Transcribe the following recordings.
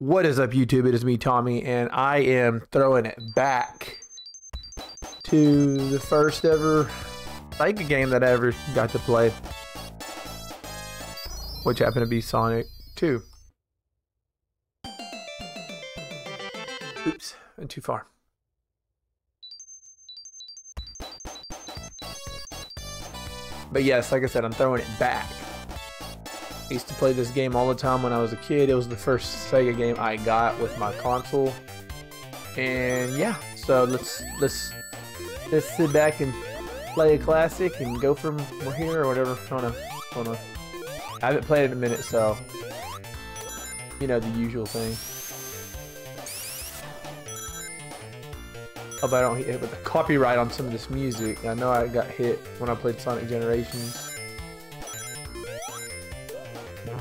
What is up, YouTube? It is me, Tommy, and I am throwing it back to the first ever Sega game that I ever got to play, which happened to be Sonic 2. Oops, went too far. But yes, like I said, I'm throwing it back. I used to play this game all the time when I was a kid. It was the first Sega game I got with my console. And yeah, so let's sit back and play a classic and go from here or whatever. I don't know. I haven't played it in a minute, so you know, the usual thing. Hope I don't get hit with the copyright on some of this music. I know I got hit when I played Sonic Generations.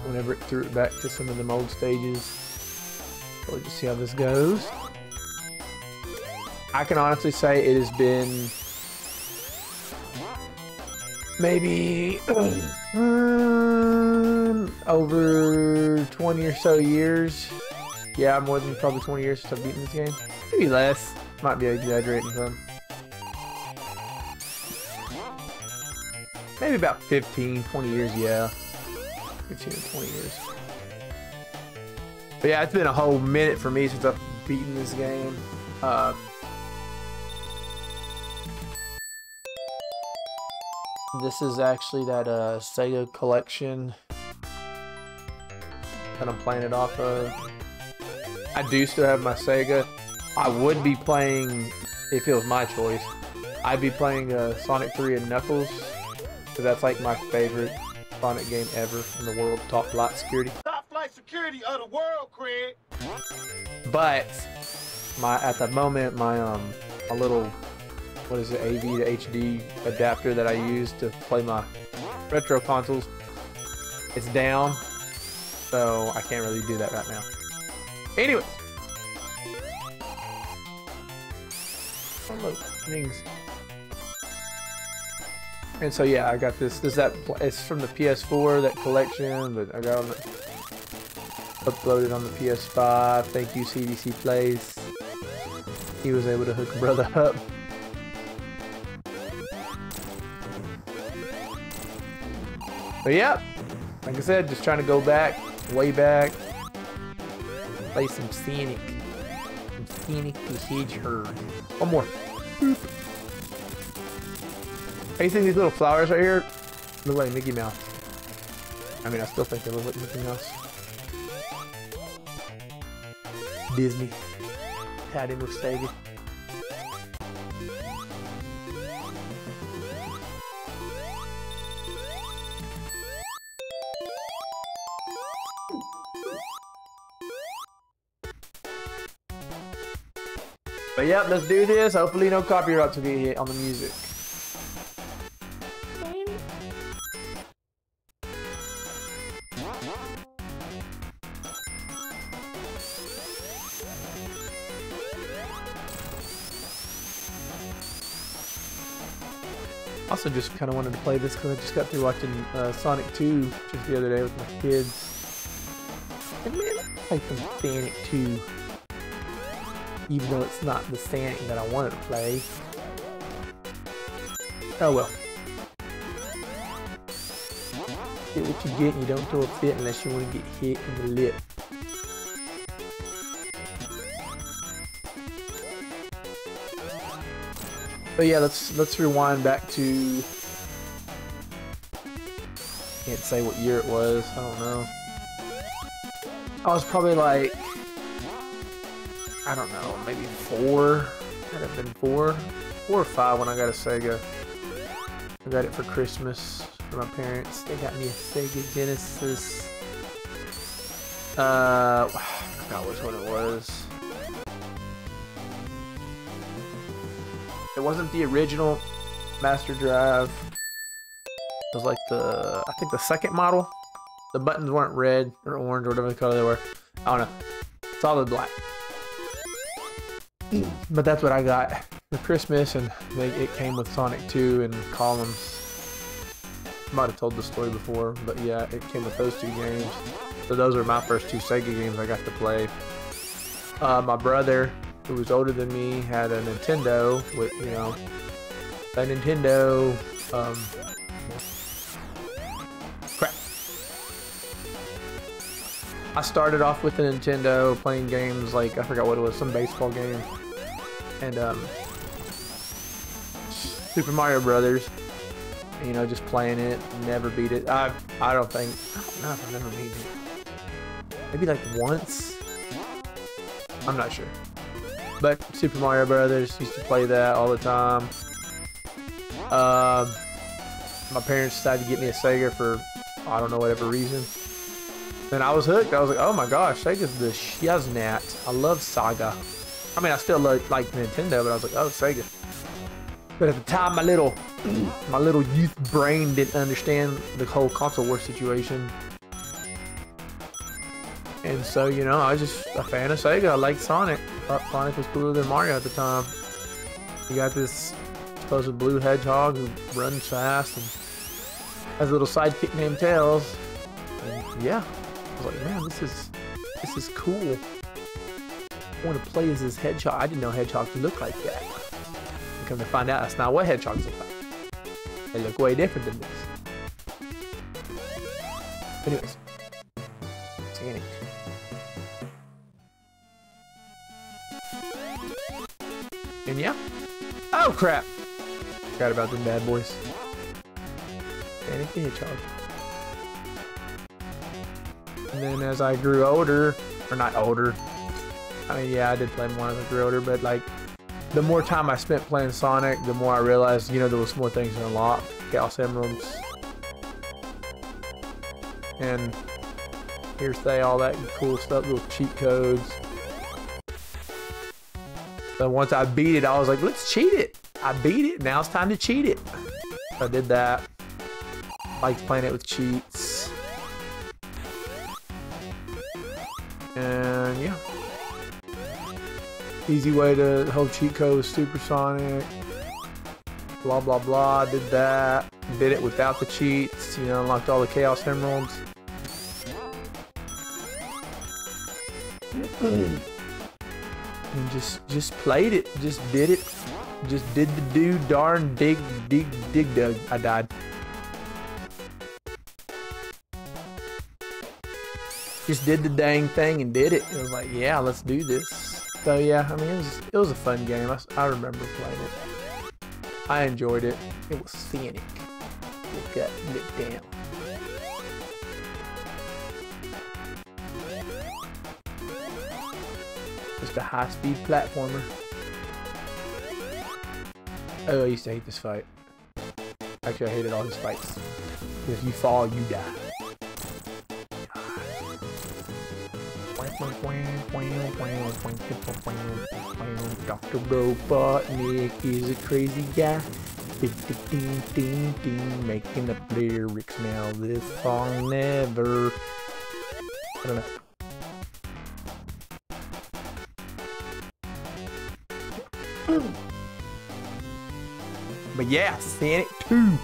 Whenever it threw it back to some of them old stages. So we'll just see how this goes. I can honestly say it has been maybe over 20 or so years. Yeah, more than probably 20 years since I've beaten this game. Maybe less. Might be exaggerating some. Maybe about 15, 20 years, yeah. 15 or 20 years. But yeah, it's been a whole minute for me since I've beaten this game. This is actually that Sega collection that I'm playing it off of. I do still have my Sega. I would be playing, if it was my choice, I'd be playing Sonic 3 and Knuckles, because that's like my favorite Sonic game ever in the world. Top flight security. Top flight security of the world, Craig. But at the moment, my little, what is it, AV to HD adapter that I use to play my retro consoles, it's down, so I can't really do that right now. Anyways. Oh look, rings. And so yeah, I got this. It's from the PS4, that collection, but I got it uploaded on the PS5. Thank you, CDC Plays. He was able to hook a brother up. But yeah, like I said, just trying to go back, way back, play some Sonic the Hedgehog. One more. Boop. Hey, you think these little flowers right here look like Mickey Mouse? I mean, I still think they look like Mickey Mouse. Disney had in with Sega. But yep, let's do this. Hopefully no copyrights will get hit on the music. Also just kind of wanted to play this because I just got through watching Sonic 2 just the other day with my kids. And man, I play some Sonic 2. Even though it's not the Sonic that I wanted to play. Oh well. Get what you get and you don't throw a fit unless you want to get hit in the lip. But yeah, let's rewind back to, can't say what year it was, I don't know. I was probably like, I don't know, maybe 4. Might have been 4 or 5 when I got a Sega. I got it for Christmas for my parents. They got me a Sega Genesis. I forgot which one it was. It wasn't the original Master Drive. It was like I think the second model. The buttons weren't red or orange or whatever the color they were. I don't know. Solid black. But that's what I got for Christmas, and it came with Sonic 2 and columns. Might have told the story before, but yeah, it came with those 2 games. So those are my first two Sega games I got to play. My brother, who was older than me, had a Nintendo with, you know, a Nintendo, crap. I started off with a Nintendo playing games like, I forgot what it was, some baseball game. And, Super Mario Brothers. You know, just playing it, never beat it. I don't know if I've ever beat it. Maybe like once. I'm not sure. But Super Mario Brothers, used to play that all the time. My parents decided to get me a Sega for, I don't know, whatever reason. And I was hooked. I was like, oh my gosh, Sega's the shiznat. I love Saga. I mean, I still like Nintendo, but I was like, oh, Sega. But at the time, my little youth brain didn't understand the whole console war situation. And so, you know, I was just a fan of Sega. I liked Sonic. Thought Sonic was cooler than Mario at the time. You got this supposed blue hedgehog who runs fast and has a little sidekick named Tails. And yeah, I was like, man, this is cool. I want to play as this hedgehog. I didn't know hedgehogs look like that. And come to find out, that's not what hedgehogs look like. They look way different than this. Anyways, Sonic. And yeah. Oh crap! Forgot about them bad boys. Sonic the Hedgehog. And then as I grew older, or not older, I mean, yeah, I did play more as I grew older, but like, the more time I spent playing Sonic, the more I realized, you know, there was more things to unlock. Chaos Emeralds. And hearsay, all that cool stuff, little cheat codes. So once I beat it, I was like, let's cheat it. I beat it, now it's time to cheat it. So I did that. Liked playing it with cheats. And yeah. Easy way to hold cheat code with Supersonic. Blah blah blah. Did that. Did it without the cheats. You know, unlocked all the Chaos Emeralds. And just played it. Just did it. Just did the do darn dig dug. I died. Just did the dang thing and did it. It was like, yeah, let's do this. So yeah, I mean, it was a fun game. I remember playing it. I enjoyed it. It was scenic. Look up, look down. Just a high-speed platformer. Oh, I used to hate this fight. Actually, I hated all these fights. If you fall, you die. Dr. Robotnik is a crazy guy. Ding ding ding, making up lyrics now. This song never. I don't know. But yeah, Sonic 2.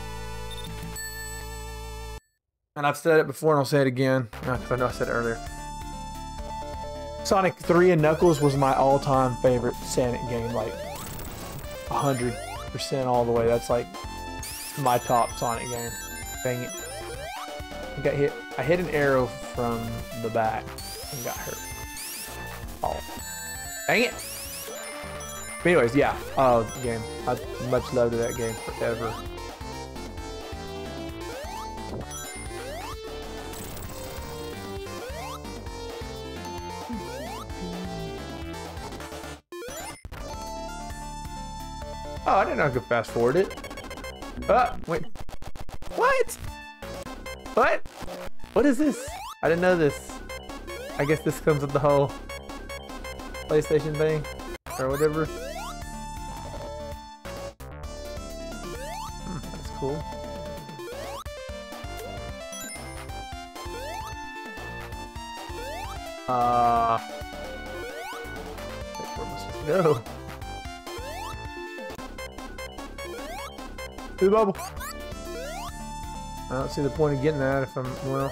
And I've said it before and I'll say it again. Because I know I said it earlier. Sonic 3 and Knuckles was my all-time favorite Sonic game. Like 100% all the way. That's like my top Sonic game. Dang it. I got hit. I hit an arrow from the back and got hurt. Oh. Dang it. But anyways, yeah, game. I much loved that game forever. Oh, I didn't know I could fast forward it. Wait. What? What? What is this? I didn't know this. I guess this comes with the whole PlayStation thing or whatever. That's cool. Where am I supposed to go? To the bubble. I don't see the point of getting that if I'm, well,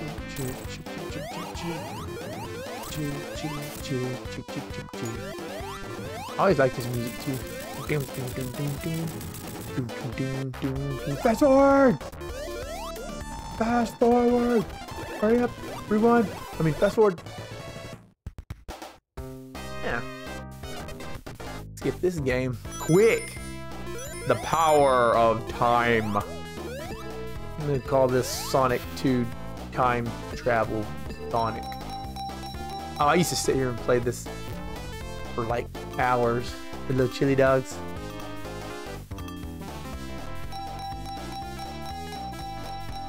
I always like this music too. Fast forward! Fast forward! Hurry up! Rewind! I mean, fast forward! Yeah. Skip this game. Quick! The power of time. I'm gonna call this Sonic 2 Time Travel Sonic. Oh, I used to sit here and play this for like hours with little chili dogs.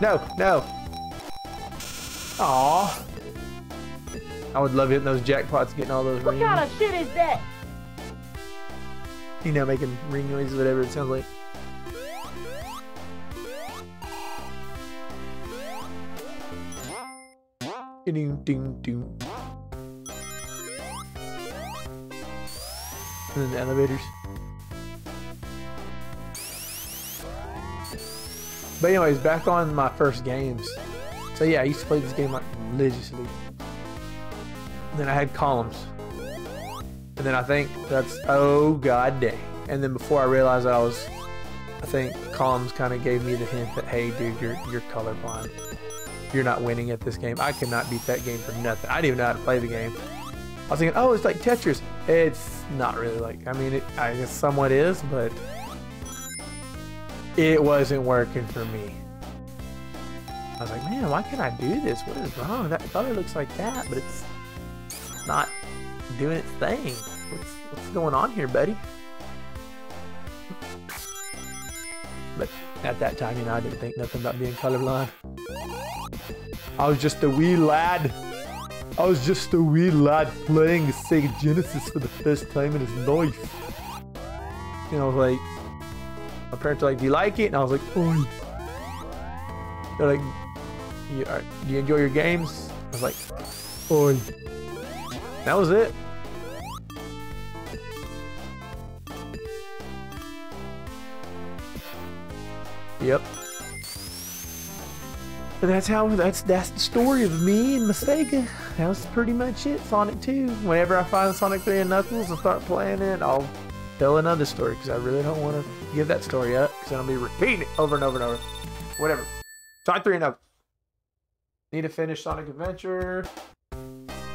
No, no. Aw. I would love hitting those jackpots, getting all those rings. What kind of shit is that? You know, making ring noises, whatever it sounds like. Ding, ding, ding. And then the elevators. But anyways, back on my first games. So yeah, I used to play this game like religiously. And then I had columns. And then I think that's, oh god dang. And then before I realized I think columns kind of gave me the hint that, hey dude, you're colorblind. You're not winning at this game. I cannot beat that game for nothing. I didn't even know how to play the game. I was thinking, oh, it's like Tetris. It's not really like, I mean, I guess somewhat is, but it wasn't working for me. I was like, man, why can't I do this? What is wrong? That color looks like that, but it's not doing its thing. What's going on here, buddy? But at that time, you know, I didn't think nothing about being colorblind. I was just a wee lad. I was just a wee lad playing the Sega Genesis for the first time in his life. You know, like, my parents were like, do you like it? And I was like, oi. They're like, do you enjoy your games? I was like, oi. That was it. Yep. But that's the story of me and my Sega. That was pretty much it. Sonic 2. Whenever I find Sonic 3 and Knuckles and start playing it, I'll tell another story because I really don't want to give that story up because I'll be repeating it over and over and over. Whatever. Sonic 3 and Knuckles. Need to finish Sonic Adventure.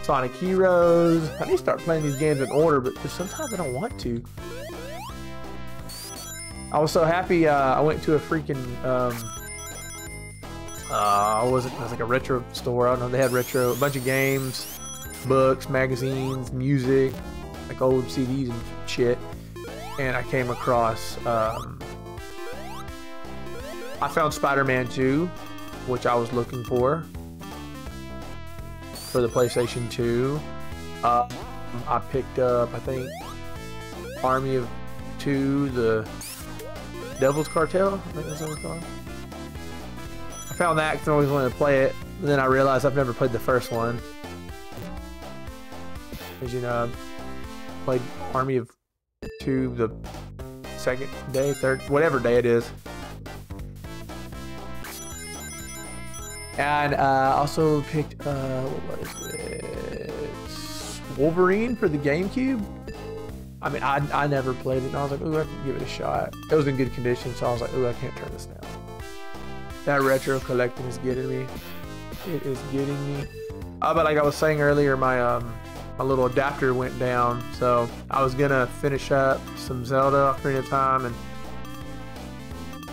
Sonic Heroes. I need to start playing these games in order, but sometimes I don't want to. I was so happy I went to a freaking it was like a retro store. I don't know, they had a bunch of games, books, magazines, music, like old CDs and shit. And I came across I found Spider-Man 2, which I was looking for the PlayStation 2. I picked up, I think, Army of 2, the Devil's Cartel, I think that's what it's called. I found that because I always wanted to play it, but then I realized I've never played the first one. As you know, I played Army of 2 the second day, third, whatever day it is. And also picked, what is it? Wolverine for the GameCube. I mean, I never played it, and I was like, ooh, I can give it a shot. It was in good condition, so I was like, ooh, I can't turn this down. That retro collecting is getting me. It is getting me. But like I was saying earlier, my little adapter went down, so I was gonna finish up some Zelda Ocarina of Time and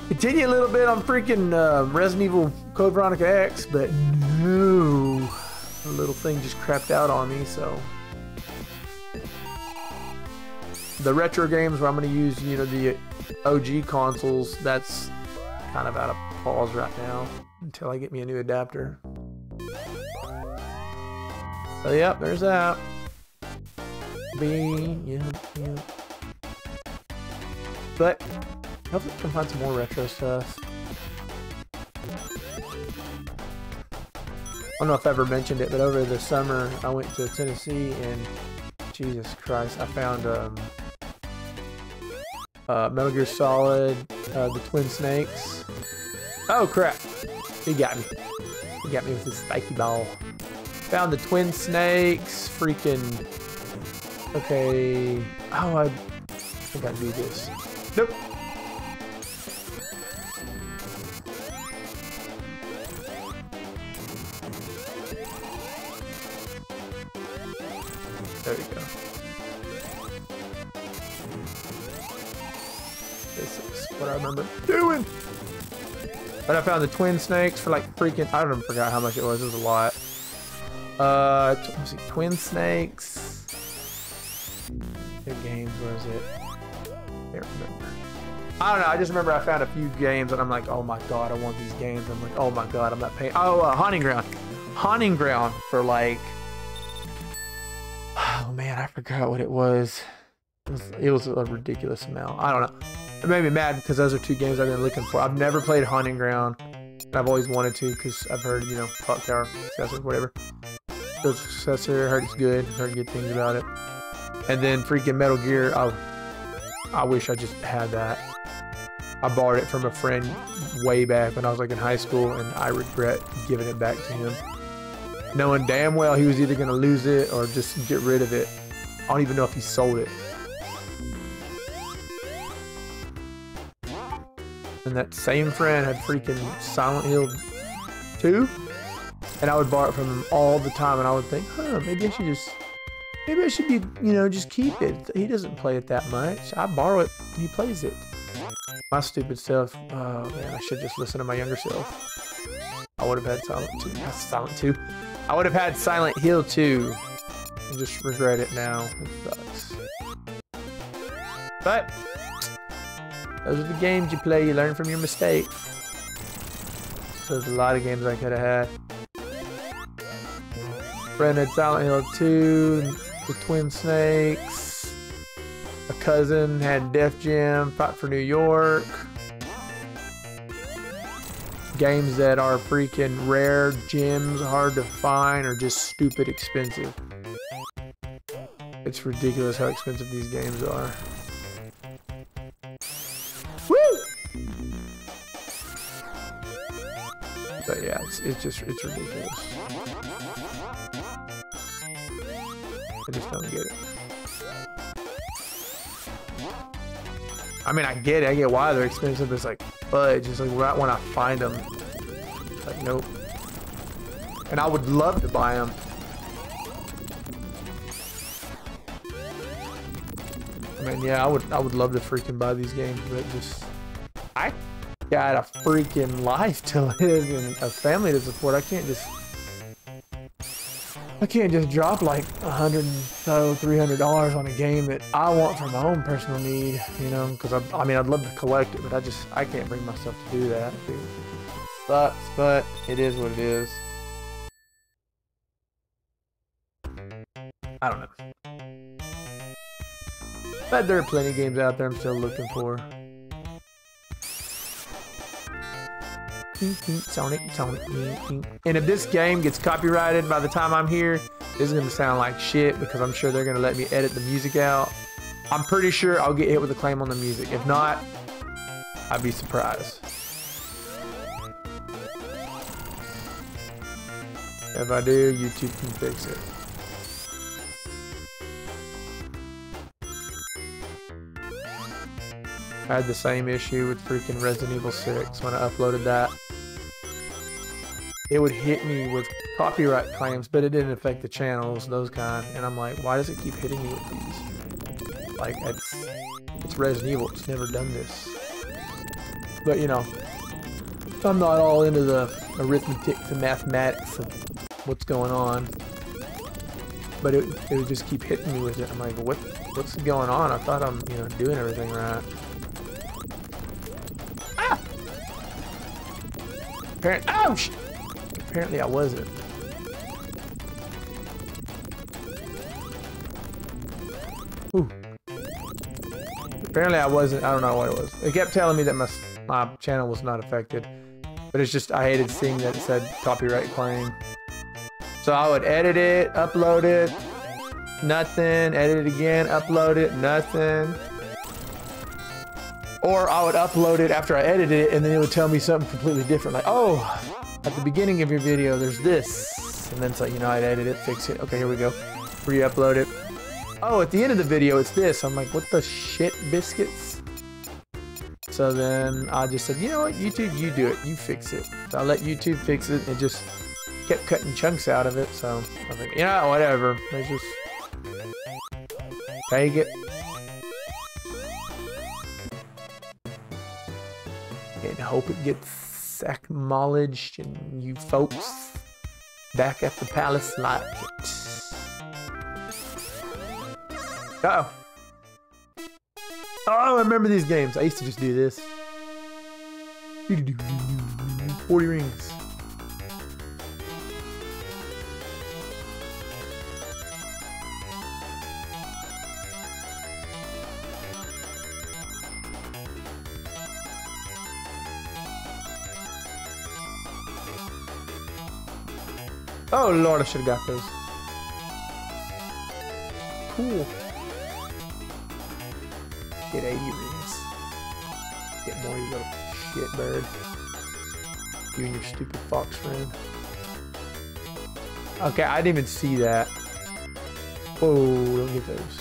continue a little bit on freaking Resident Evil Code Veronica X, but no, the little thing just crapped out on me. So the retro games where I'm gonna use, you know, the OG consoles, that's kind of out of pause right now until I get me a new adapter. So yep, there's that. Yeah. But hopefully I can find some more retro stuff. I don't know if I ever mentioned it, but over the summer I went to Tennessee and Jesus Christ, I found Metal Gear Solid, the Twin Snakes. Oh crap, he got me. He got me with his spiky ball. Found the twin snakes. Freaking. Okay. Oh, I think I do this. Nope. There we go. This is what I remember doing. But I found the twin snakes for like freaking, I don't even forgot how much it was. It was a lot. Let's see, twin snakes. What games was it? Can't remember. I don't know. I just remember I found a few games and I'm like, oh my god, I want these games. I'm like, oh my god, I'm not paying. Oh, Haunting Ground. Haunting Ground for like, oh man, I forgot what it was. It was a ridiculous amount. I don't know. It made me mad because those are two games I've been looking for. I've never played Haunting Ground. I've always wanted to because I've heard, you know, Clock Tower, successor, whatever. The successor, I heard it's good. Heard good things about it. And then freaking Metal Gear, I wish I just had that. I borrowed it from a friend way back when I was like in high school, and I regret giving it back to him. Knowing damn well he was either going to lose it or just get rid of it. I don't even know if he sold it. And that same friend had freaking Silent Hill 2. And I would borrow it from him all the time. And I would think, huh, maybe I should be, you know, just keep it. He doesn't play it that much. I borrow it and he plays it. My stupid self. Oh man, I should just listen to my younger self. I would have had Silent 2. I would have had Silent Hill 2. I just regret it now. It sucks. But those are the games you play. You learn from your mistakes. There's a lot of games I could have had. Friend had Silent Hill 2, the Twin Snakes. A cousin had Def Jam, Fight for New York. Games that are freaking rare gems, hard to find, or just stupid expensive. It's ridiculous how expensive these games are. Woo! But yeah, it's ridiculous. I just don't get it. I mean, I get it. I get why they're expensive. But it's like, fudge. It's like right when I find them. Like, nope. And I would love to buy them. I mean, yeah, I would love to freaking buy these games, but just I got a freaking life to live and a family to support. I can't just drop like $300 on a game that I want for my own personal need, you know, because I mean, I'd love to collect it, but I can't bring myself to do that. It sucks, but it is what it is. I don't know. But there are plenty of games out there I'm still looking for. Sonic. And if this game gets copyrighted by the time I'm here, this is going to sound like shit because I'm sure they're going to let me edit the music out. I'm pretty sure I'll get hit with a claim on the music. If not, I'd be surprised. If I do, YouTube can fix it. I had the same issue with freaking Resident Evil 6 when I uploaded that. It would hit me with copyright claims, but it didn't affect the channels, those kind. And I'm like, why does it keep hitting me with these? Like, it's Resident Evil. It's never done this. But, you know, I'm not all into the arithmetic, the mathematics of what's going on. But it would just keep hitting me with it. I'm like, what's going on? I thought I'm, you know, doing everything right. Apparently I wasn't. Ooh. Apparently I wasn't. I don't know what it was. It kept telling me that my channel was not affected. But it's just, I hated seeing that it said copyright claim. So I would edit it, upload it, nothing. Edit it again, upload it, nothing. Or I would upload it after I edited it, and then it would tell me something completely different. Like, oh, at the beginning of your video, there's this, and then it's like, you know, I'd edit it, fix it. Okay, here we go. Re-upload it. Oh, at the end of the video, it's this. I'm like, what the shit, biscuits? So then I just said, you know what, YouTube, you do it. You fix it. So I let YouTube fix it. It just kept cutting chunks out of it. So I was like, you know, whatever. Let's just take it. And hope it gets acknowledged and you folks back at the palace like it. Uh-oh. Oh, I remember these games. I used to just do this. 40 rings. Oh Lord, I should have got those. Cool. Get 80 rings. Get more, you little shit bird. You and your stupid fox friend. Okay, I didn't even see that. Whoa, don't get those.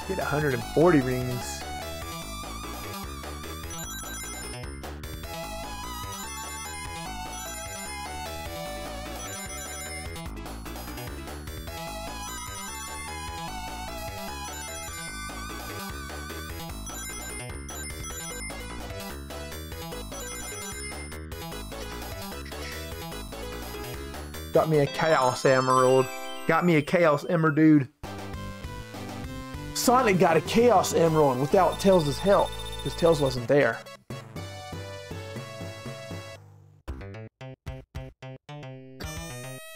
Get 140 rings. Got me a Chaos Emerald. Got me a Chaos Emerald, dude. Sonic got a Chaos Emerald without Tails' help, because Tails wasn't there.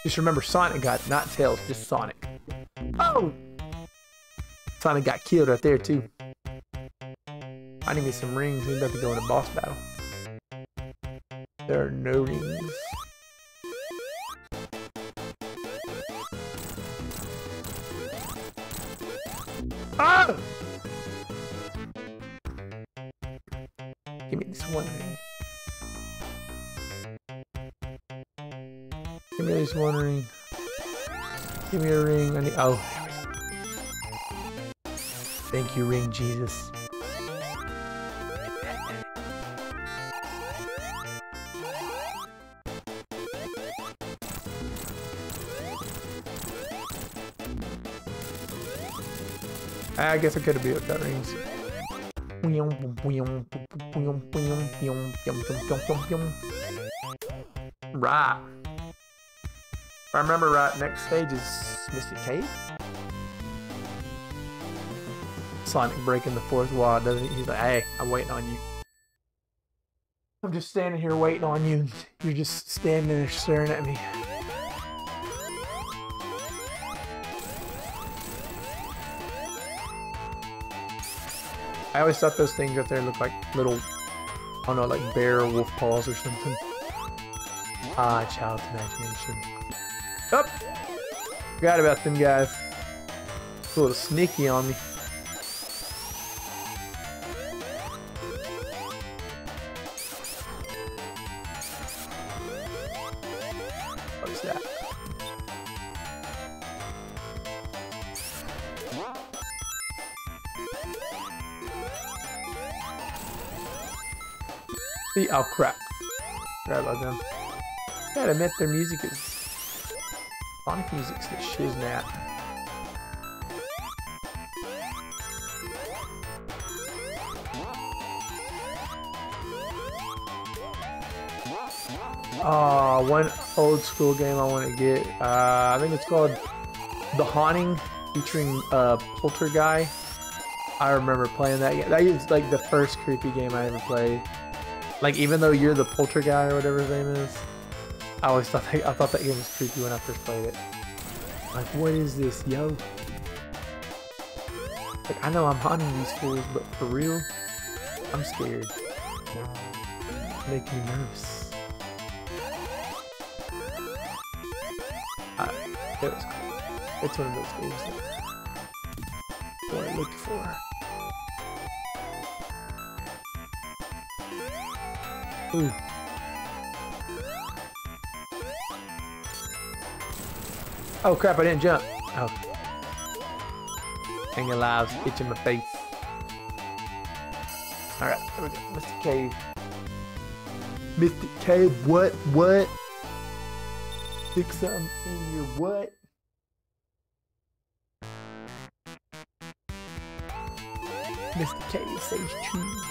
Just remember, Sonic got it, not Tails, just Sonic. Oh! Sonic got killed right there, too. I need me some rings. We're about to go in a boss battle. There are no rings. Ah! Give me this one ring. Give me this one ring. Give me a ring. I need. Oh, there we go. Thank you, ring Jesus. I guess I could have built that rings. Right. If I remember right, next stage is Mystic Cave. Sonic breaking the fourth wall, doesn't he? He's like, hey, I'm waiting on you. I'm just standing here waiting on you. You're just standing there staring at me. I always thought those things right there looked like little, I don't know, like bear or wolf paws or something. Ah, child's imagination. Oh! Forgot about them guys. A little sneaky on me. What's that? Oh crap. Forgot about them. Gotta admit their music is... Sonic music's the shiznat. One old school game I want to get. I think it's called The Haunting, featuring Poltergeist. I remember playing that game. That is like the first creepy game I ever played. Like, even though you're the Poltergeist or whatever his name is, I always thought I thought that game was creepy when I first played it. Like, what is this, yo? Like, I know I'm haunting these fools, but for real, I'm scared. Make me nervous. It was cool. It's one of those games that what I look for. Ooh. Oh crap, I didn't jump. Oh. Hang alive, itch in my face. Alright, there we go. Mr. Cave. Mr. Cave, what? Stick something in your what? Mr. Cave says true.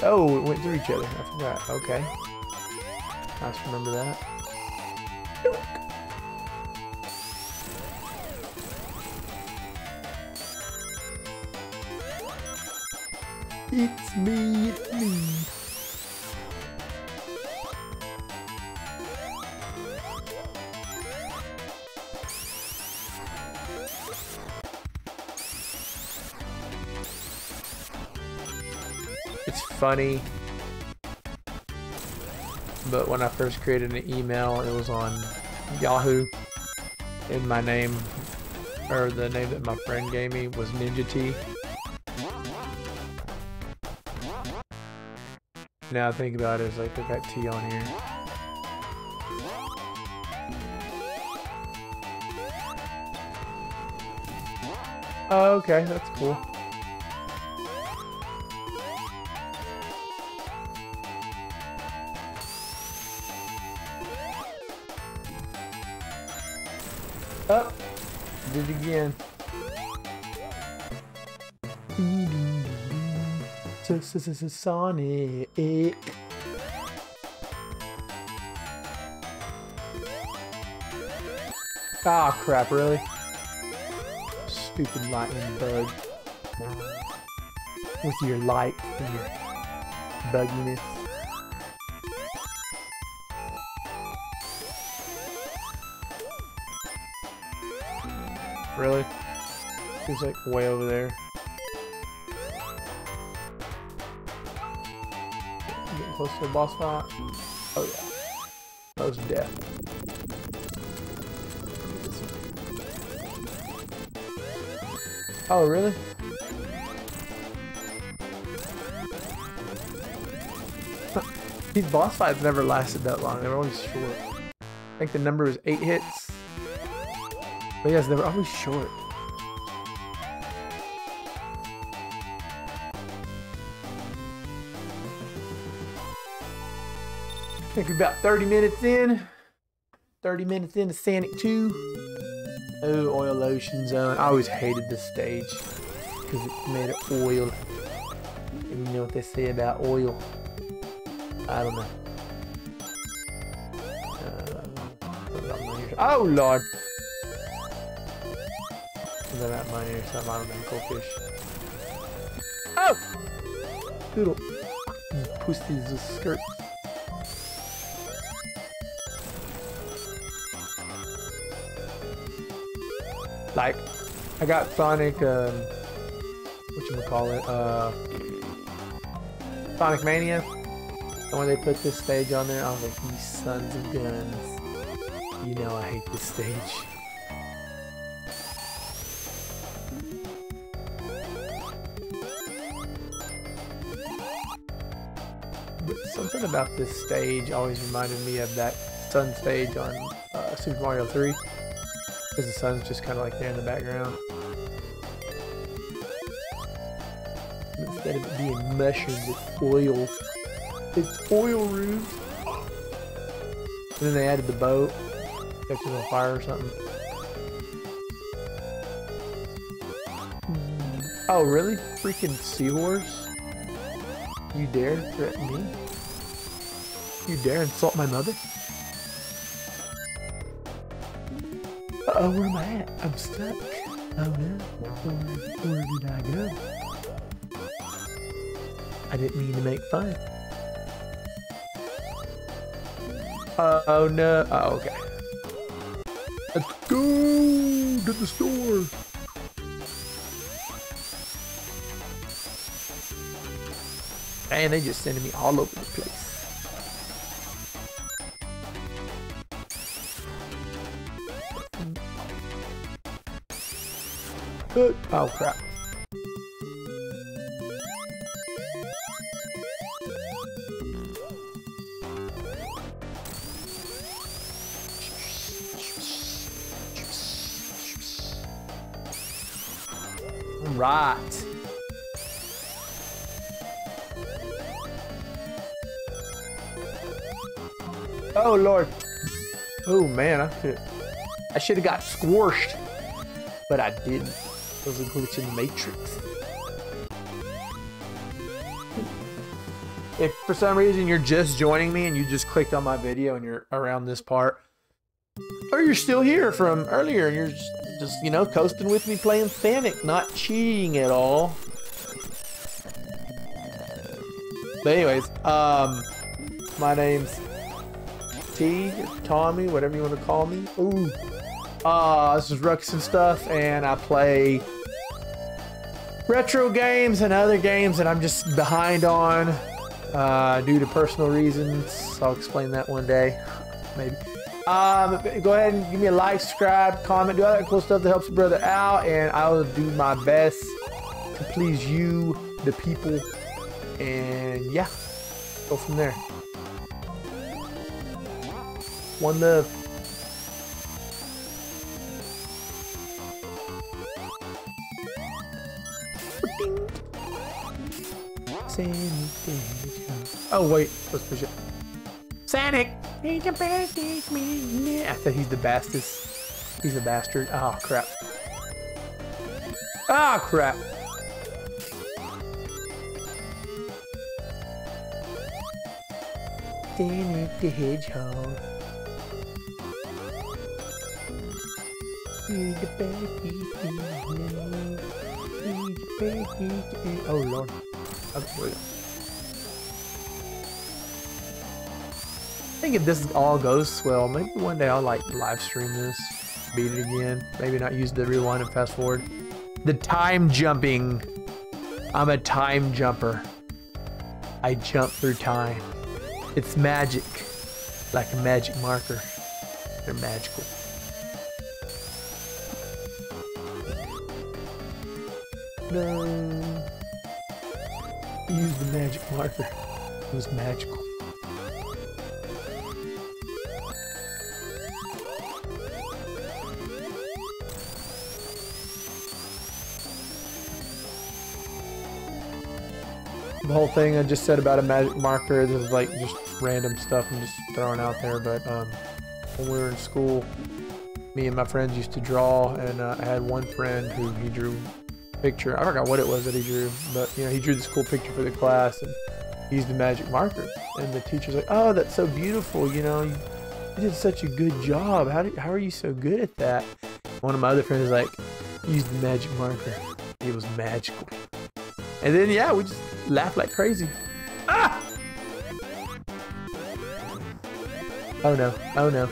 Oh, it went through each other. I forgot. Okay. Nice, remember that. It's me, it's me. It's funny, but when I first created an email, it was on Yahoo, and my name, or the name that my friend gave me, was Ninja T. Now I think about it, it's like I got T on here. Oh, okay, that's cool. Oh, did it again. Sonic. Ah, crap, really? Stupid lightning bug. With your light and your bugginess. Really? Seems like way over there. Getting close to the boss fight. Oh yeah. That was death. Oh really? These boss fights never lasted that long. They were always short. I think the number was 8 hits. But yes, they were always short. I think we're about 30 minutes in. 30 minutes into Sonic 2. Oh, oil lotion zone. I always hated this stage because it's made of oil. And you know what they say about oil? I don't know. Oh Lord! Is that money or something? I don't know. Goldfish. Oh! Little pussies with skirts. Like, I got Sonic, whatchamacallit, Sonic Mania, and when they put this stage on there, I was like, you sons of guns. You know I hate this stage. But something about this stage always reminded me of that sun stage on Super Mario 3. Because the sun's just kind of like there in the background. Instead of it being mushrooms, it's oil. It's oil roofs. And then they added the boat. Catches on fire or something. Oh, really? Freaking seahorse? You dare threaten me? You dare insult my mother? Uh-oh, where am I at? I'm stuck. Oh no. Where did I go? I didn't mean to make fun. Oh no. Oh, okay. Let's go to the store. And they just sending me all over the place. Oh crap. Right. Oh Lord. Oh man, I should have got squished, but I didn't. It was a glitch in the matrix. If for some reason you're just joining me and you just clicked on my video and you're around this part, or you're still here from earlier and you're just you know, coasting with me playing Sonic, not cheating at all. But anyways, my name's T, or Tommy, whatever you want to call me. Ooh. This is Ruckus and stuff, and I play retro games and other games that I'm just behind on due to personal reasons. I'll explain that one day, maybe. Go ahead and give me a like, subscribe, comment, do all that cool stuff that helps a brother out, and I will do my best to please you, the people, and yeah, go from there. One love. Oh wait, let's push it. Sonic! He's the bestest man. I thought he's the bestest. He's a bastard. Oh crap. Oh crap. Sonic the Hedgehog. He's the bestest man. He's the bestest. Oh Lord. Okay, wait. I think if this all goes well, maybe one day I'll like live stream this, beat it again. Maybe not use the rewind and fast forward. The time jumping. I'm a time jumper. I jump through time. It's magic. Like a magic marker. They're magical. No. Use the magic marker. It was magical. The whole thing I just said about a magic marker, this is like just random stuff I'm just throwing out there, but when we were in school, me and my friends used to draw, and I had one friend who he drew a picture. I forgot what it was that he drew, but you know, he drew this cool picture for the class and he used the magic marker, and the teacher's like, oh, that's so beautiful, you know, you did such a good job, how are you so good at that? One of my other friends is like, use the magic marker, it was magical. And then yeah, we just laughed like crazy. Ah! Oh no, oh no.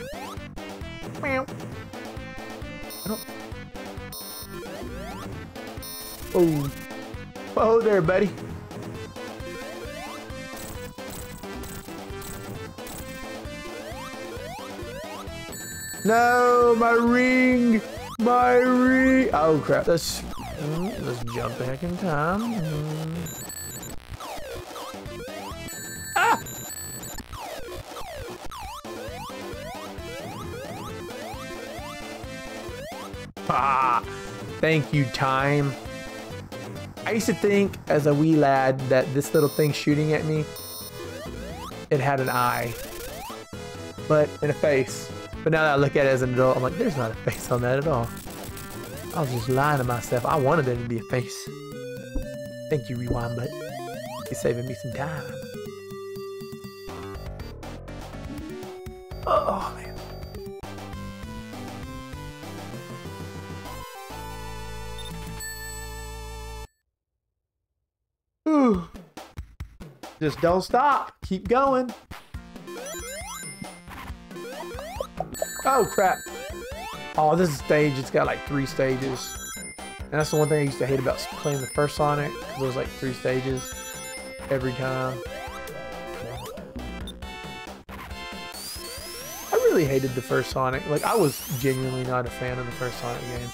Meow. I don't... Oh. Whoa there, buddy. No, my ring! My ring! Oh crap, let's jump back in time. Ah! Ah! Thank you, time. I used to think as a wee lad that this little thing shooting at me, it had an eye, but in a face. But now that I look at it as an adult, I'm like, there's not a face on that at all. I was just lying to myself. I wanted there to be a face. Thank you, rewind button. You're saving me some time. Oh, man. Ooh. Just don't stop. Keep going. Oh, crap. Oh, this is stage. It's got like 3 stages. And that's the one thing I used to hate about playing the first Sonic, because there was like 3 stages every time. I really hated the first Sonic. Like, I was genuinely not a fan of the first Sonic game.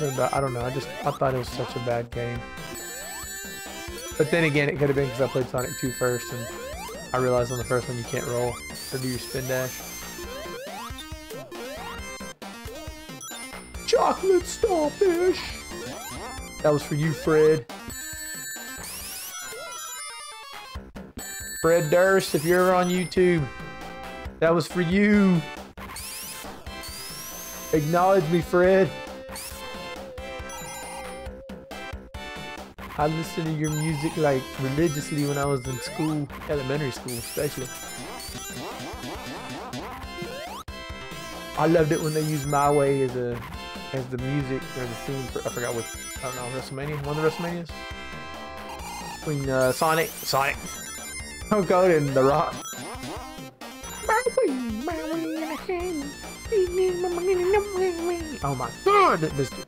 something about, I don't know, I thought it was such a bad game. But then again, it could have been because I played Sonic 2 first, and I realized on the first one you can't roll or do your spin dash. Chocolate starfish! That was for you, Fred. Fred Durst, if you're ever on YouTube, that was for you. Acknowledge me, Fred. I listened to your music like religiously when I was in school, elementary school especially. I loved it when they used My Way as the music or the theme for, I forgot what, I don't know, WrestleMania, one of the WrestleManias? Between Sonic, oh god, and The Rock. Oh my god, that missed it.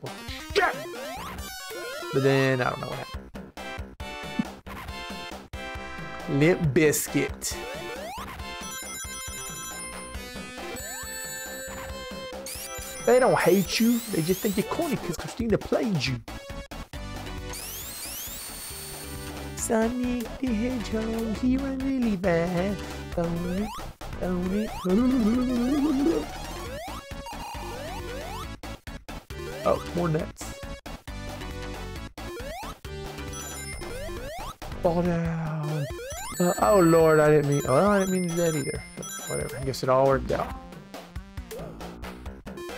Shit! But then, I don't know what happened. Limp Biscuit. They don't hate you, they just think you're corny because Christina played you. Sonic the Hedgehog, he run really bad. Don't it, don't it. Oh, more nuts. Fall down. Oh lord, I didn't mean to do that either. But whatever, I guess it all worked out.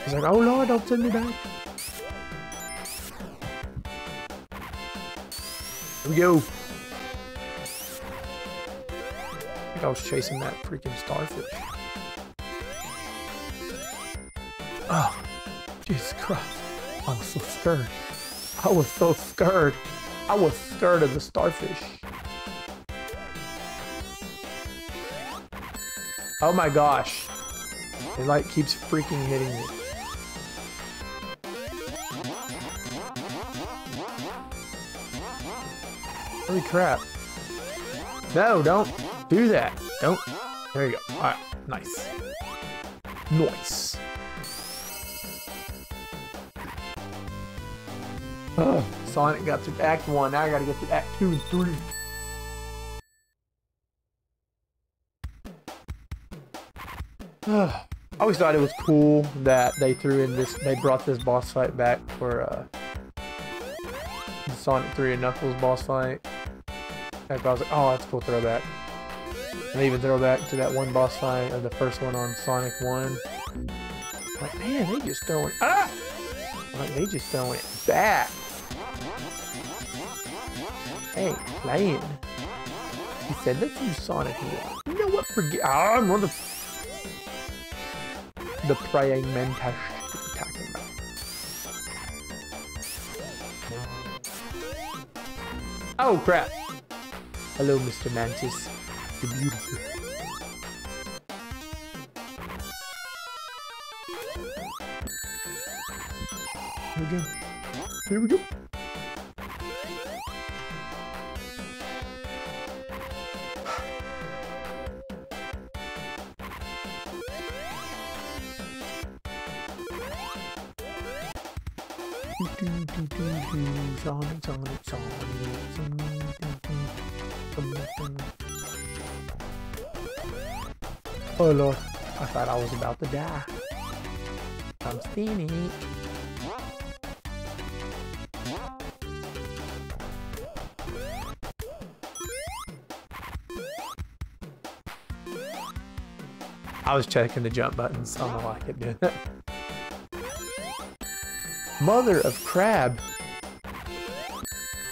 He's like, oh lord, don't send me back. Here we go. I think I was chasing that freaking starfish. Oh, Jesus Christ. I was so scared. I was so scared. I was scared of the starfish. Oh my gosh. It like keeps freaking hitting me. Holy crap. No, don't do that. Don't. There you go. Alright, nice. Nice. Oh, Sonic got through Act 1. Now I gotta get through Act 2 and 3. I always thought it was cool that they threw in this, they brought this boss fight back for the Sonic 3 and Knuckles boss fight. I was like, oh, that's a cool throwback. And they even throw back to that one boss fight of the first one on Sonic 1. I'm like, man, they just throwing, I'm like, they just throwing it back. Hey, playing. He said, let's use Sonic 1. You know what? Forget. I'm on the praying mantis you're talking about. Oh crap! Hello, Mr. Mantis. You're beautiful. Here we go. Here we go. Oh lord, I thought I was about to die. I'm steaming. I was checking the jump buttons. I don't know why I kept doing that. Mother of crab.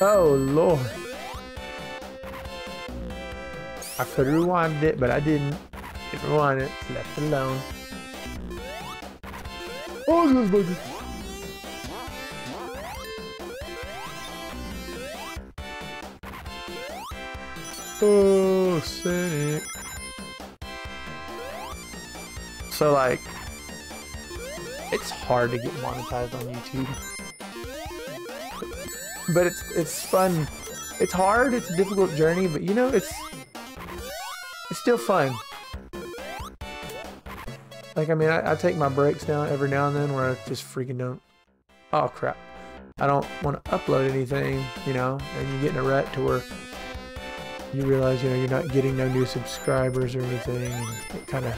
Oh lord. I could have rewinded it, but I didn't. Didn't rewind it. It's left alone. Oh, those buggers. Oh, Sonic. So like, it's hard to get monetized on YouTube, but it's fun. It's hard. It's a difficult journey, but you know, it's still fun. Like, I mean, I take my breaks now every now and then where I just freaking don't. Oh crap! I don't want to upload anything, you know, and you get in a rut to where you realize, you know, you're not getting no new subscribers or anything, and it kind of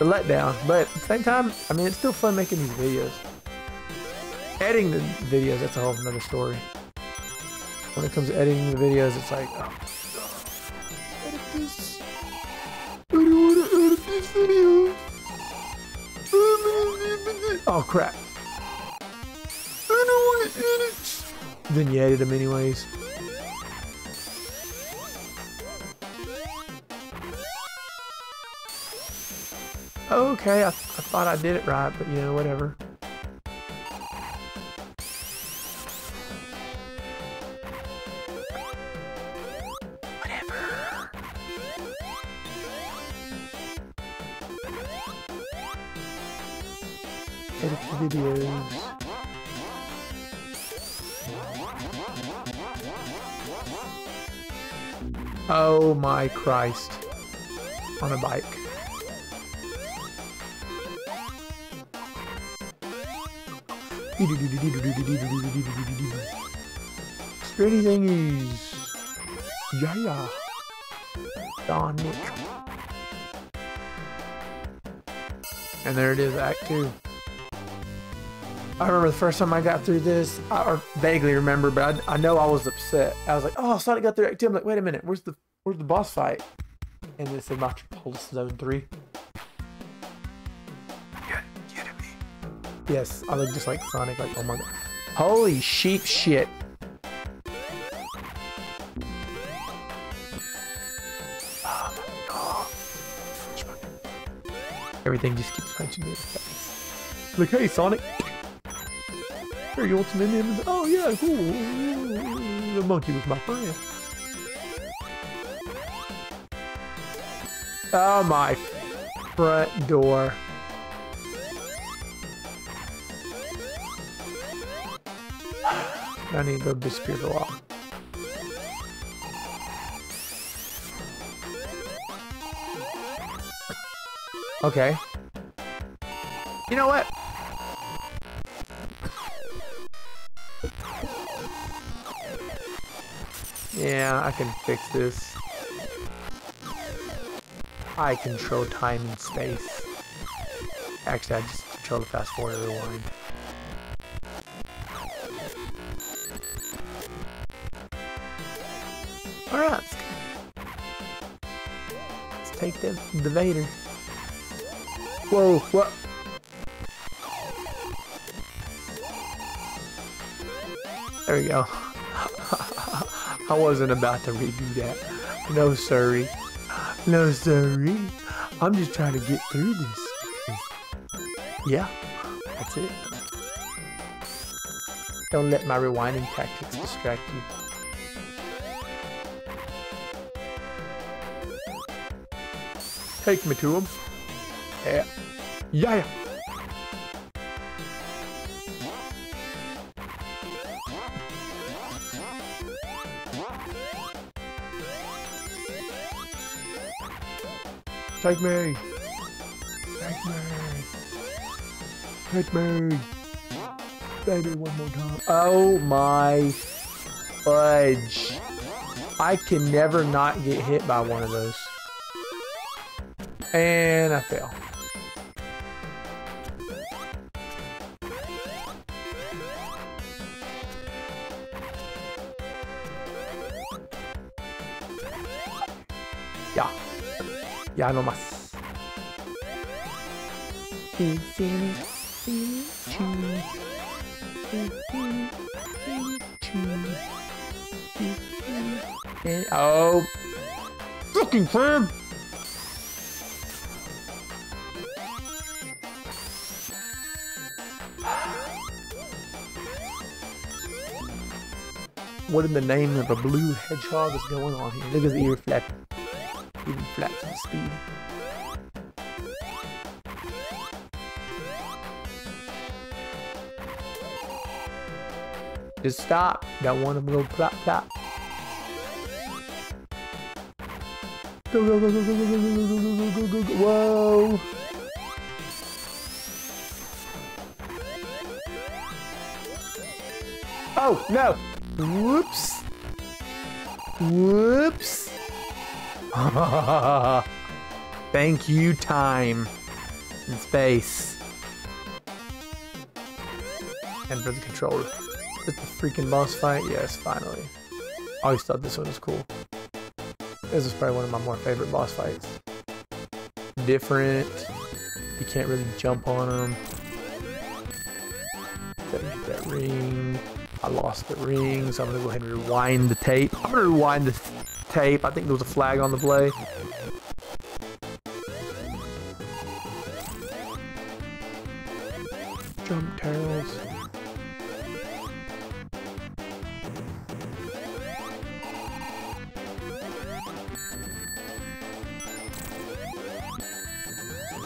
a letdown. But at the same time, I mean, it's still fun making these videos. Editing the videos, that's a whole nother story. When it comes to editing the videos, it's like, oh, edit this. I don't want to edit this video. Oh crap. I don't want to edit. Then you edit them anyways. Okay, I thought I did it right, but you know, whatever. Edit the videos. Oh my Christ. On a bike. Sprinty thingies. Yeah. Don Nick. And there it is, Act 2. I remember the first time I got through this, I vaguely remember, but I know I was upset. I was like, oh, Sonic got through Act 2. I'm like, wait a minute, where's the boss fight? And it said Metropolis Zone 3. You're kidding me. Yes, I look just like Sonic, like, oh my god. Holy sheep shit. Oh my god. Everything just keeps punching me in the face. Like, hey, Sonic. Here, you want some M&M's? Oh yeah, cool. The monkey was my friend. Oh my front door. I need to go disappear for a while. Okay. You know what? Yeah, I can fix this. I control time and space. Actually, I just control the fast forward or rewind. Alright, let's take the Vader. Whoa, what? There we go. I wasn't about to redo that. No, sirree. No, sirree. I'm just trying to get through this. Yeah, that's it. Don't let my rewinding tactics distract you. Take me to him. Yeah. Yeah. Take me. Take me. Take me. Baby, one more time. Oh my fudge. I can never not get hit by one of those. And I fail. Yeah. Ya no más. Oh, fucking crib. What in the name of a blue hedgehog is going on here? Look at his ear flapping. Even flaps at speed. Just stop. Don't want him to go plop plop. Go go go go go go go go go go go go. Whoa. Oh, no. Whoops. Whoops. Thank you, time and space. And for the controller. Is it the freaking boss fight? Yes, finally. I always thought this one was cool. This is probably one of my more favorite boss fights. Different. You can't really jump on them. Get that ring. I lost the ring, so I'm gonna go ahead and rewind the tape. I'm gonna rewind the tape. I think there was a flag on the play. Jump tails.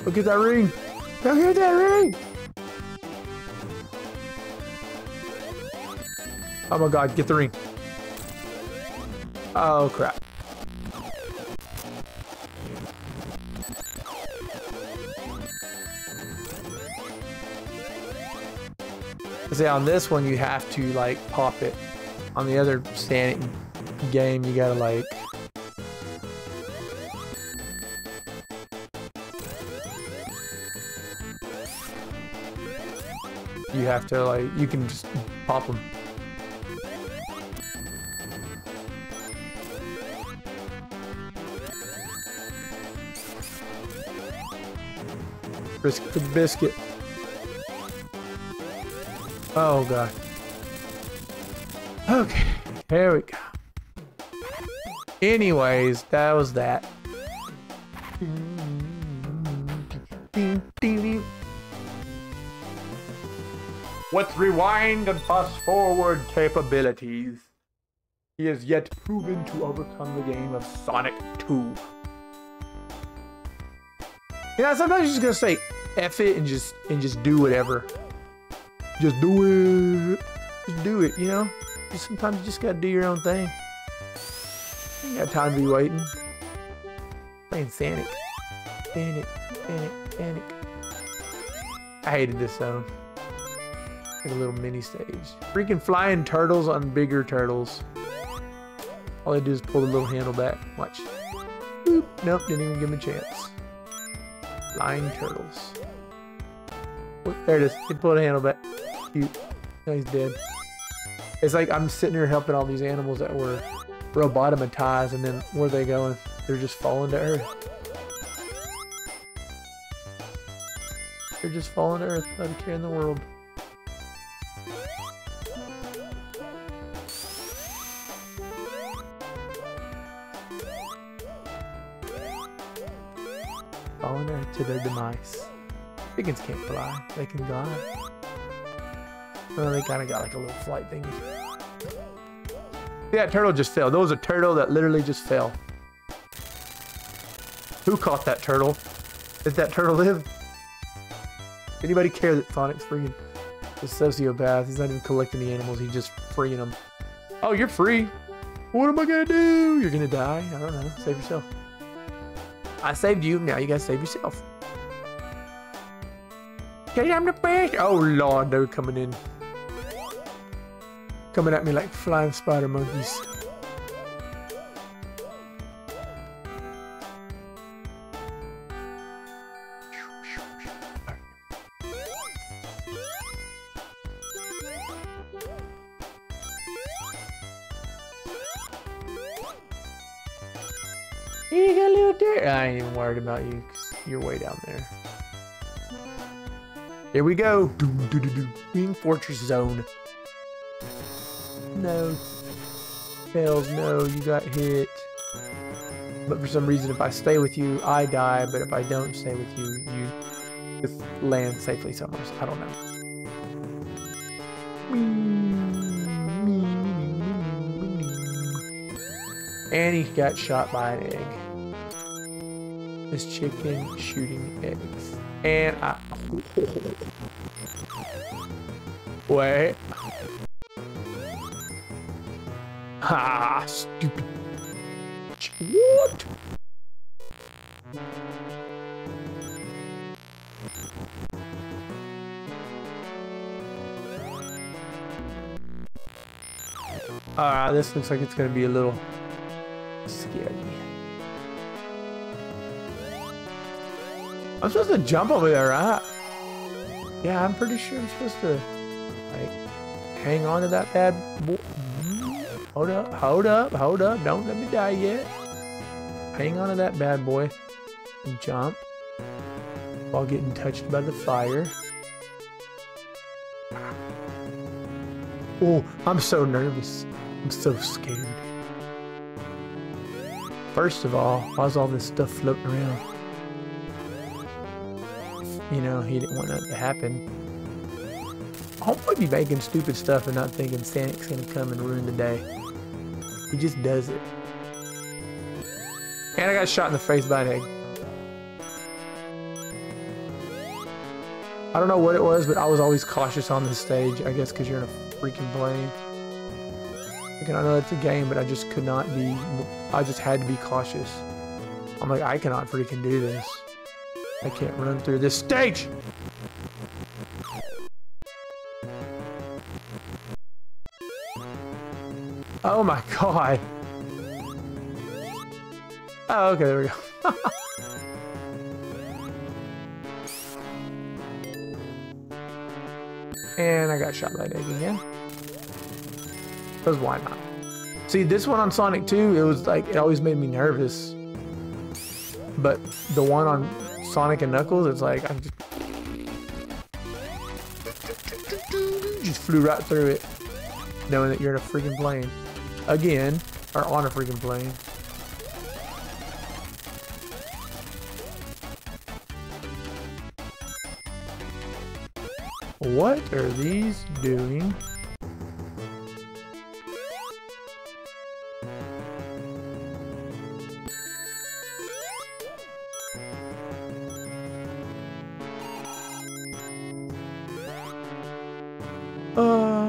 Go get that ring! Go get that ring! Oh my god, get the ring. Oh crap. See, on this one you have to like pop it. On the other standing game you gotta like you have to like, you can just pop them. Risk the biscuit. Oh god. Okay, there we go. Anyways, that was that. With rewind and fast forward capabilities, he has yet proven to overcome the game of Sonic 2. You know, sometimes you're just gonna say F it and just do whatever. Just do it. Just do it, you know? Sometimes you just gotta do your own thing. You ain't got time to be waiting. Playing Sonic. Sonic. I hated this zone. Like a little mini stage. Freaking flying turtles on bigger turtles. All they do is pull the little handle back. Watch. Boop. Nope, didn't even give him a chance. Flying turtles. Oh, there it is. He pulled the handle back. Cute. Now he's dead. It's like I'm sitting here helping all these animals that were robotomatized, and then where are they going? They're just falling to earth. They're just falling to earth without a care in the world. Falling to earth to their demise. Chickens can't fly, they can glide. Oh, they kind of got like a little flight thingy. See, that turtle just fell. There was a turtle that literally just fell. Who caught that turtle? Did that turtle live? Anybody care that Sonic's freaking a sociopath? He's not even collecting the animals, he's just freeing them. Oh, you're free. What am I gonna do? You're gonna die? I don't know. Save yourself. I saved you, now you gotta save yourself. Cause I'm the best. Oh lord, they're coming in. Coming at me like flying spider monkeys. You got a little dirt. I ain't even worried about you because you're way down there. Here we go. Wing Fortress Zone. No. Fails, no, you got hit. But for some reason, if I stay with you, I die. But if I don't stay with you, you just land safely somewhere. I don't know. And he got shot by an egg. This chicken shooting eggs. And I... Wait. Ha! Stupid. What? This looks like it's gonna be a little scary. I'm supposed to jump over there, right? Yeah, I'm pretty sure I'm supposed to, like, hang on to that bad boy. Hold up, hold up, hold up. Don't let me die yet. Hang on to that bad boy and jump while getting touched by the fire. Oh, I'm so nervous. I'm so scared. First of all, why's all this stuff floating around? You know, he didn't want that to happen. I'll probably be making stupid stuff and not thinking Sonic's gonna come and ruin the day. He just does it. And I got shot in the face by an egg. I don't know what it was, but I was always cautious on this stage. I guess because you're in a freaking plane. I know it's a game, but I just could not be. I just had to be cautious. I'm like, I cannot freaking do this. I can't run through this stage. Oh my god. Oh, okay, there we go. And I got shot by an egg again. Because why not? See, this one on Sonic 2, it was like, it always made me nervous. But the one on Sonic and Knuckles, it's like, I just flew right through it. Knowing that you're in a freaking plane. Again, or on a freaking plane. What are these doing?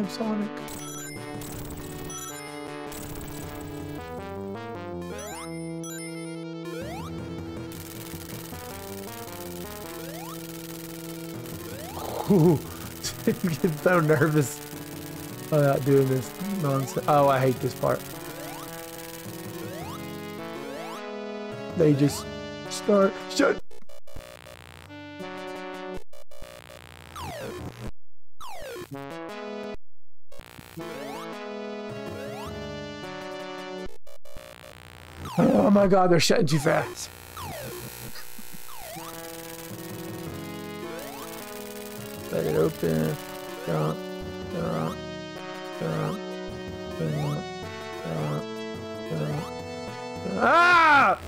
Sonic. Ooh, I get so nervous about doing this nonsense. Oh, I hate this part. They just start. Shut. Oh my god, they're shutting too fast. Let it open. Jump, jump, jump, jump, jump, jump. Ah!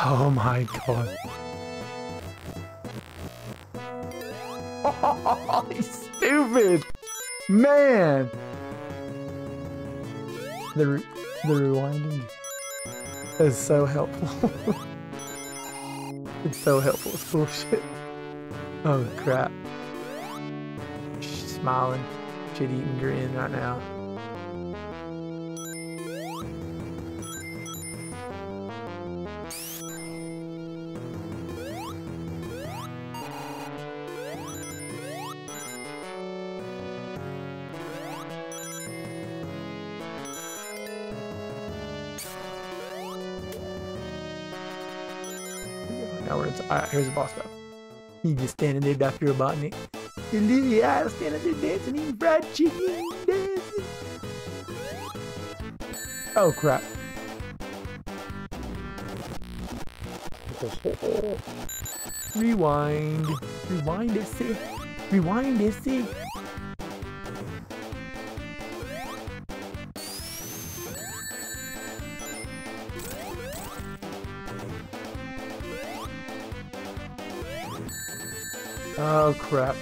Oh my god. Oh, he's stupid. Man. The rewinding is so helpful. It's so helpful. It's bullshit. Oh crap. She's smiling. Shit-eating grin right now. Now we're inside. Alright, here's the boss battle. You just standing there, Dr. Robotnik. Your little eyes standing there dancing, eating fried chicken, dancing. Oh crap. Rewind. Rewind this thing. Rewind this thing. Oh crap.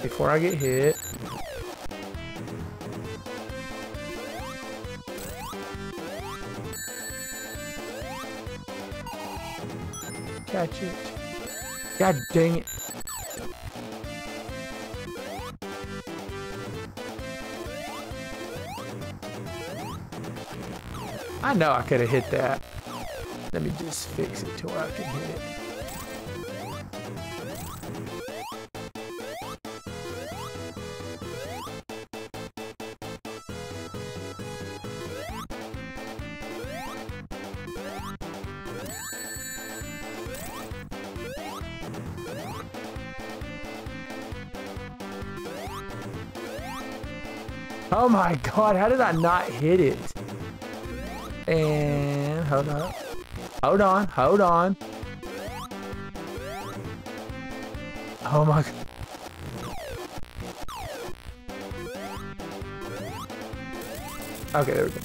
Before I get hit. Catch it. God dang it. I know I could have hit that. Let me just fix it to where I can hit it. Oh my god, how did I not hit it? And hold on. Hold on, hold on. Oh my god. Okay, there we go.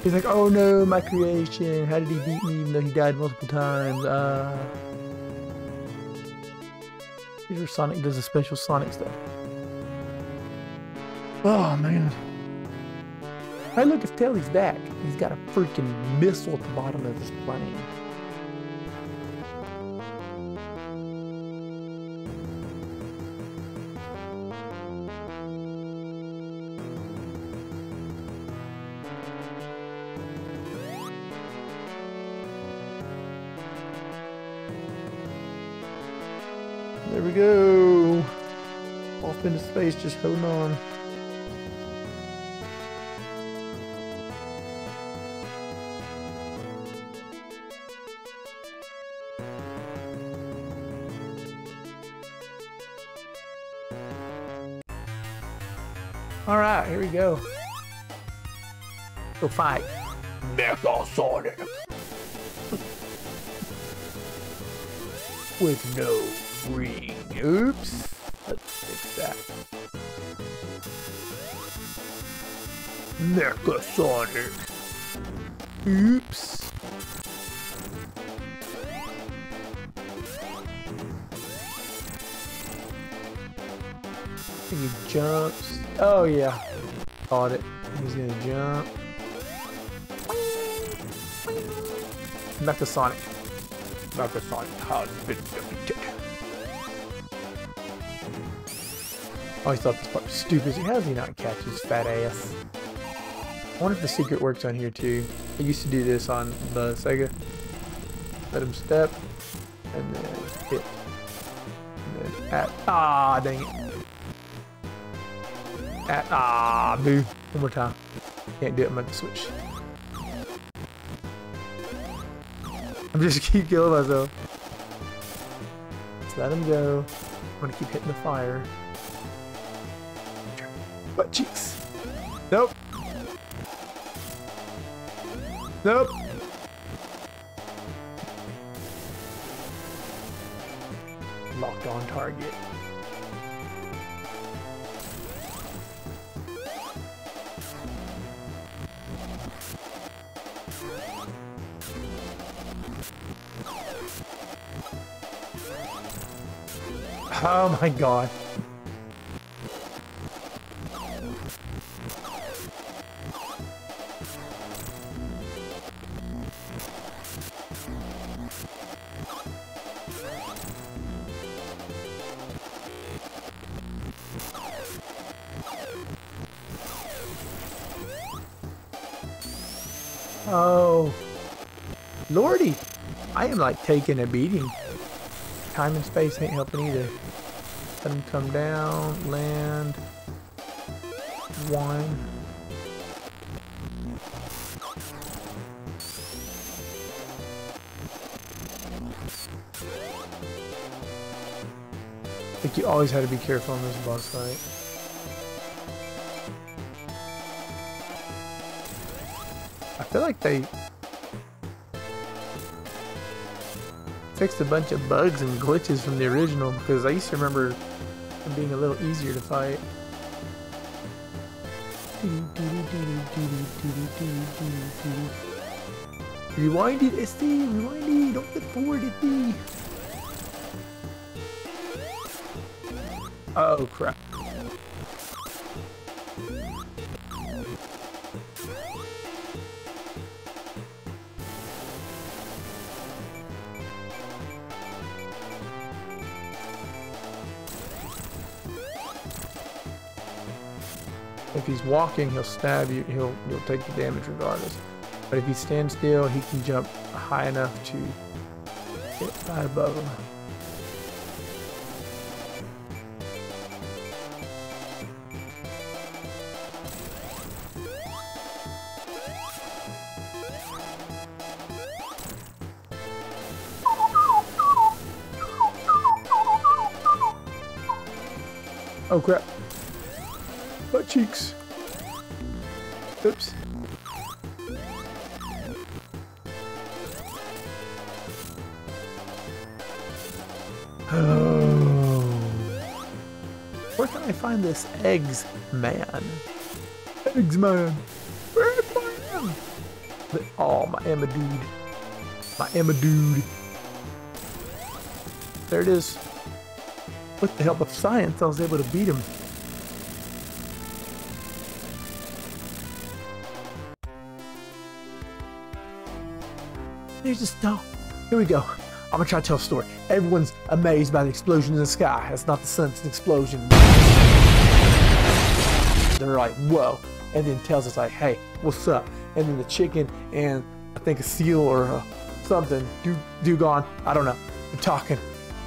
He's like, oh no, my creation. How did he beat me even though he died multiple times? Here's where Sonic does a special Sonic stuff. Oh man. Hey, look, it's Tails back. He's got a freaking missile at the bottom of his plane. There we go. Off into space, just holding on. Alright, here we go. Go fight. Mecha Sonic. With no ring. Oops. Let's fix that. Mecha Sonic. Oops. He jumps. Oh yeah. Caught it. He's gonna jump. Mecha Sonic. Mecha Sonic has been defeated. I always thought this part was stupid. How does he not catch his fat ass? I wonder if the secret works on here too. I used to do this on the Sega. Let him step. And then hit. And then at. Ah, dang it. At. Ah, boo. One more time. Can't do it. I'm about to switch. I'm just keep killing myself. Just let him go. I'm gonna keep hitting the fire. Butt cheeks. Nope. Nope. Locked on target. Oh my god. Oh, Lordy, I am like taking a beating. Time and space ain't helping either. Let him come down, land, one. I think you always had to be careful on this boss fight. I feel like they fixed a bunch of bugs and glitches from the original because I used to remember them being a little easier to fight. Rewind it, SD, rewind it, don't flip forward, SD. Oh crap. If he's walking, he'll stab you. He'll take the damage regardless. But if he stands still, he can jump high enough to get right above him. Oh crap. Butt cheeks. Oops. Oh. Where can I find this eggs man? Eggs man. Eggs man. Oh, my Emma dude. My Emma dude. There it is. With the help of science, I was able to beat him. There's just no. Here we go. I'm gonna try to tell a story. Everyone's amazed by the explosion in the sky. It's not the sun, it's an explosion. They're like, whoa. And then tells us like, hey, what's up? And then the chicken and I think a seal or something, dugong, I don't know, they're talking.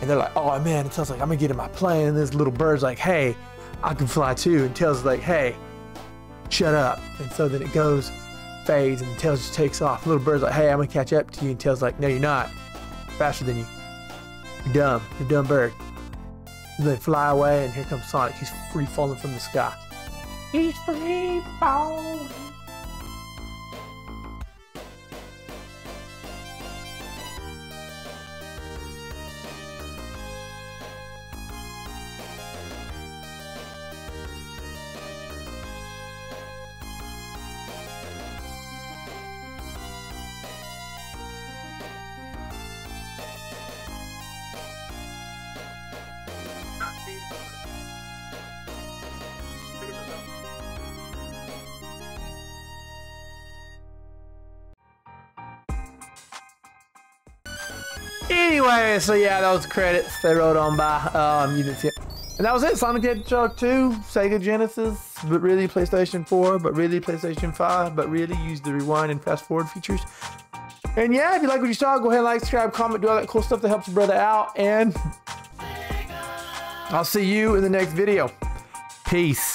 And they're like, oh man, it tells like, I'm gonna get in my plane. And this little bird's like, hey, I can fly too. And tells like, hey, shut up. And so then it goes, fades, and Tails just takes off. Little bird's like, hey, I'm gonna catch up to you. And Tails like, no, you're not. Faster than you. You're dumb. You're a dumb bird. And they fly away, and here comes Sonic. He's free falling from the sky. He's free falling. Anyway, so yeah, that was the credits. They wrote on by. You didn't see it. And that was it. Sonic Hedgehog 2, Sega Genesis, but really PlayStation 4, but really PlayStation 5, but really use the rewind and fast forward features. And yeah, if you like what you saw, go ahead and like, subscribe, comment, do all that cool stuff that helps your brother out. And I'll see you in the next video. Peace.